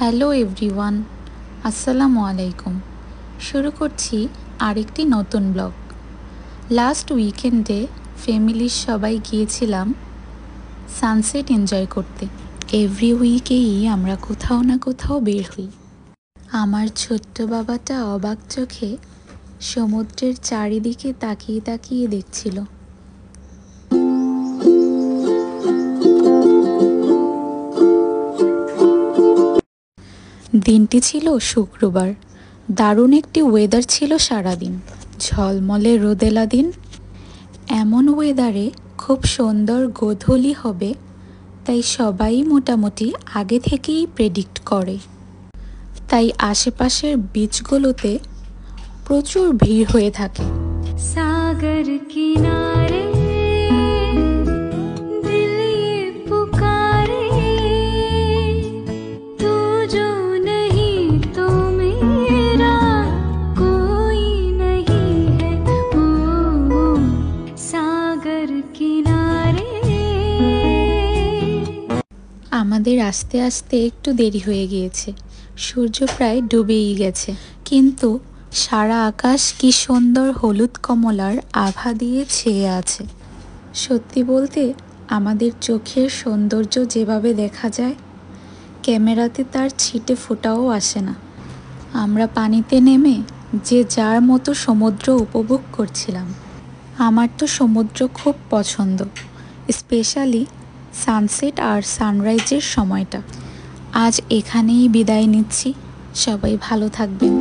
Hello everyone, আসসালামু আলাইকুম। শুরু করছি আরেকটি নতুন ব্লগ। লাস্ট উইকেন্ডে ফ্যামিলির সবাই গিয়েছিলাম সানসেট এনজয় করতে। এভরি উইকেই আমরা কোথাও না কোথাও বের হই। আমার ছোট্ট বাবাটা অবাক চোখে সমুদ্রের চারিদিকে তাকিয়ে তাকিয়ে দেখছিল। দিনটি ছিল শুক্রবার। দারুণ একটি ওয়েদার ছিল সারাদিন, ঝলমলে রোদেলা দিন। এমন ওয়েদারে খুব সুন্দর গোধূলি হবে, তাই সবাই মোটামুটি আগে থেকেই প্রেডিক্ট করে। তাই আশেপাশের বিচগুলোতে প্রচুর ভিড় হয়ে থাকে। সাগর কিনারে আমাদের আস্তে আস্তে একটু দেরি হয়ে গিয়েছে, সূর্য প্রায় ডুবেই গেছে, কিন্তু সারা আকাশ কি সুন্দর হলুদ কমলার আভা দিয়ে ছেয়ে আছে। সত্যি বলতে আমাদের চোখের সৌন্দর্য যেভাবে দেখা যায়, ক্যামেরাতে তার ছিটে ফোঁটাও আসে না। আমরা পানিতে নেমে যে যার মতো সমুদ্র উপভোগ করছিলাম। আমার তো সমুদ্র খুব পছন্দ, স্পেশালি সানসেট আর সানরাইজের সময়টা। আজ এখানেই বিদায় নিচ্ছি, সবাই ভালো থাকবেন।